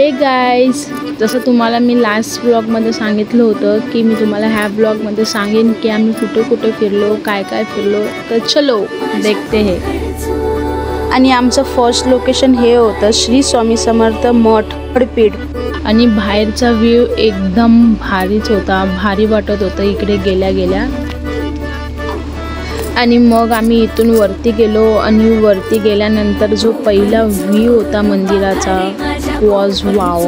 Hey guys, जसं तुम्हाला मी last ब्लॉगमध्ये सांगितलं होतं की मी तुम्हाला ह्या ब्लॉगमध्ये सांगेन की आम्ही कुठे कुठे फिरलो, काय काय फिरलो. तर चलो देखते हे. आणि आमचं फर्स्ट लोकेशन हे होतं श्री स्वामी समर्थ मठ खडपीठ. आणि बाहेरचा व्ह्यू एकदम भारीच होता, भारी वाटत होतं इकडे गेल्या गेल्या. आणि मग आम्ही इथून वरती गेलो आणि वरती गेल्यानंतर जो पहिला व्ह्यू होता मंदिराचा वॉज वाव.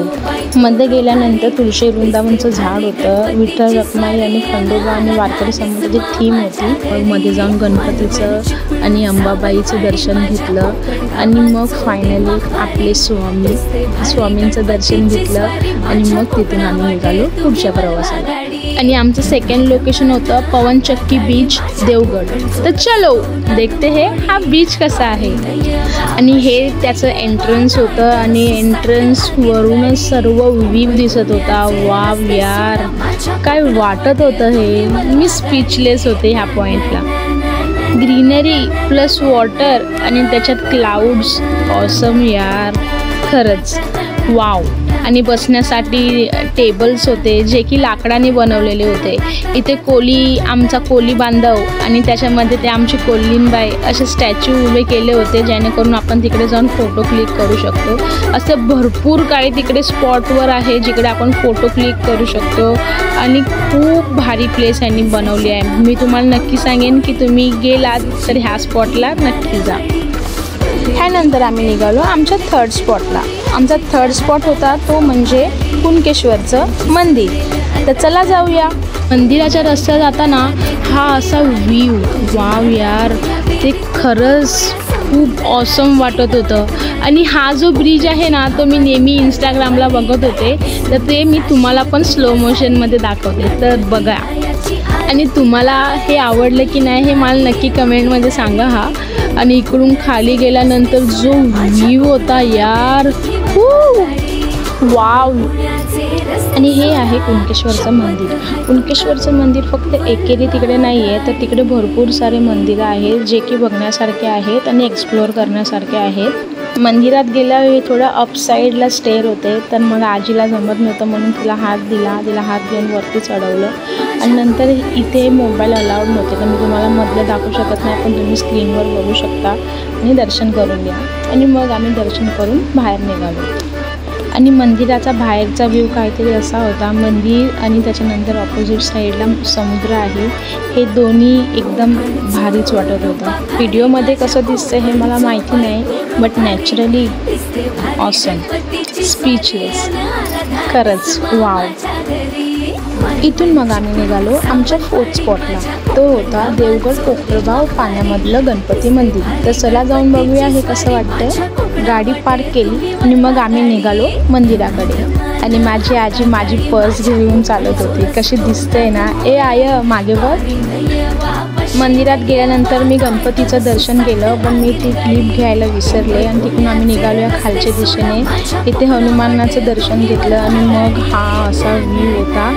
मध्ये गेल्यानंतर तुळशी वृंदावनचं झाड होतं, विठ्ठल रखुमाई आणि खंडोबा आणि वारकरी समाजाची थीम होती. मग मध्ये जाऊन गणपतीचं आणि अंबाबाईचं दर्शन घेतलं आणि मग फायनली आपले स्वामींचं दर्शन घेतलं आणि मग तिथून आम्ही निघालो पुढच्या प्रवासाला. आणि आमचं सेकंड लोकेशन होतं पवनचक्की बीच देवगड. तर चलो देखते हे हा बीच कसा आहे. आणि हे त्याचं एंट्रन्स होतं आणि एंट्रन्सवरूनच सर्व व्ह्यू दिसत होता. वाव यार, काय वाटत होतं हे. मी स्पीचलेस होते ह्या पॉईंटला. ग्रीनरी प्लस वॉटर आणि त्याच्यात क्लाउड्स, ऑसम यार, खरंच वाव. आणि बसण्यासाठी टेबल्स होते जे की लाकडाने बनवलेले होते. इथे आमचा कोली बांधव आणि त्याच्यामध्ये ते आमची कोल्हीनबाई असे स्टॅच्यू उभे केले होते जेणेकरून आपण तिकडे जाऊन फोटो क्लिक करू शकतो. असे भरपूर काही तिकडे स्पॉटवर आहे जिकडे आपण फोटो क्लिक करू शकतो. आणि खूप भारी प्लेस यांनी बनवली आहे. मी तुम्हाला नक्की सांगेन की तुम्ही गेलात तर ह्या स्पॉटला नक्की जा. ह्यानंतर आम्ही निघालो आमच्या थर्ड स्पॉटला. आमचा थर्ड स्पॉट होता तो म्हणजे कुणकेश्वरचं मंदिर. तर चला जाऊया. मंदिराच्या रस्त्यात जाताना हा असा व्ह्यू, वाव यार, ते खरंच खूप ऑसम वाटत होतं. आणि हा जो ब्रिज आहे ना तो मी नेहमी इंस्टाग्रामला बघत होते, तर ते मी तुम्हाला पण स्लो मोशनमध्ये दाखवते, तर बघा. आणि तुम्हाला हे आवडलं की नाही हे मला नक्की कमेंटमध्ये सांगा हा. आणि इकडून खाली गेल्यानंतर जो व्ह्यू होता यार, वाव. आणि हे आहे कुणकेश्वरचं मंदिर. कुणकेश्वरचं मंदिर फक्त एकेरी तिकडे नाही आहे, तर तिकडे भरपूर सारे मंदिरं आहेत जे की बघण्यासारखे आहेत आणि एक्सप्लोअर करण्यासारखे आहेत. मंदिरात गेल्यावर थोडं अप साईडला स्टेअर होते, तर मग आजीला जमत नव्हतं म्हणून तिला हात घेऊन वरती चढवलं. आणि नंतर इथे मोबाईल अलाउड नव्हते, तर मी तुम्हाला मधलं दाखवू शकत नाही, पण तुम्ही स्क्रीनवर बघू शकता आणि दर्शन करून घ्या. आणि मग आम्ही दर्शन करून बाहेर निघालो. आणि मंदिराचा बाहेरचा व्ह्यू काहीतरी असा होता. मंदिर आणि त्याच्यानंतर ऑपोजिट साईडला समुद्र आहे. हे दोन्ही एकदम भारीच वाटत होतं. व्हिडिओमध्ये कसं दिसतं हे मला माहिती नाही, बट नॅचरली ऑसम, स्पीचलेस, खरंच वाव. इथून मग आम्ही निघालो आमच्या फोर्थ स्पॉटला. तो होता देवगड कोपरगाव पाण्यामधलं गणपती मंदिर. तर चला जाऊन बघूया हे कसं वाटतंय. गाडी पार्क केली आणि मग आम्ही निघालो मंदिराकडे. आणि माझी आजी माझी पर्स घेऊन चालत होती. कशी दिसते ना, ए आय मागे बघ. मंदिरात गेल्यानंतर मी गणपतीचं दर्शन केलं, पण मी ती क्लिप घ्यायला विसरले. आणि तिकडून आम्ही निघालो या खालच्या दिशेने. इथे हनुमानाचं दर्शन घेतलं आणि मग हा असा व्ह्यू होता.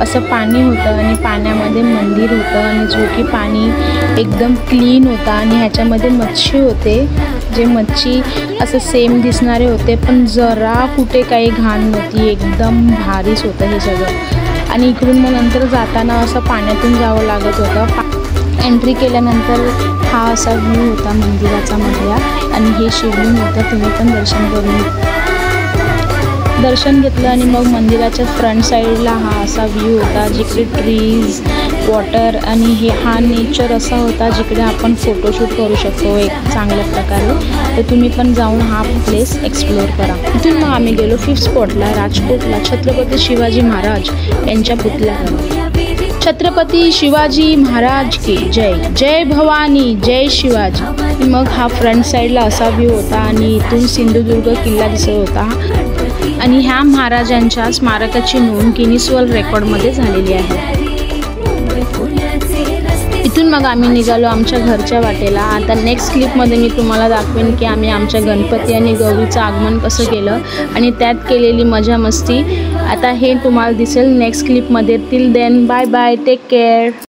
असं पाणी होतं आणि पाण्यामध्ये मंदिर होतं आणि जो की पाणी एकदम क्लीन होता. आणि ह्याच्यामध्ये मच्छी होते, जे मच्छी असं सेम दिसणारे होते, पण जरा कुठे काही घाण नव्हती. एकदम भारीच होतं हे सगळं. आणि इकडून मग नंतर जाताना असं पाण्यातून जावं लागत होतं. एंट्री केल्यानंतर हा असा व्ह्यू होता मंदिराचा मधला. आणि हे शिवलिंग होतं, तुम्ही पण दर्शन घेतलं. आणि मग मंदिराच्या फ्रंट साईडला हा असा व्ह्यू होता जिकडे ट्रीज, वॉटर आणि हा नेचर असा होता जिकडे आपण फोटोशूट करू शकतो एक चांगल्या प्रकारे. तर तुम्ही पण जाऊन हा प्लेस एक्सप्लोअर करा. इथून मग आम्ही गेलो फिफ्थ स्पॉटला, राजकोटला छत्रपती शिवाजी महाराज यांच्या पुतळ्याकडे. छत्रपती शिवाजी महाराज की जय, जय भवानी, जय शिवाजी. मग हा फ्रंट साईडला असा व्ह्यू होता आणि इथून सिंधुदुर्ग किल्ला दिसत होता. आणि ह्या महाराजांच्या स्मारकाची नोंद गिनीज वर्ल्ड रेकॉर्डमध्ये झालेली आहे. इथून मग आम्ही निघालो आमच्या घरच्या वाटेला. आता नेक्स्ट क्लिपमध्ये मी तुम्हाला दाखवेन की आम्ही आमच्या गणपती आणि गौरीचं आगमन कसं केलं आणि त्यात केलेली मजा मस्ती. आता हे तुम्हाला दिसेल नेक्स्ट क्लिपमध्ये. Till then bye bye, take care.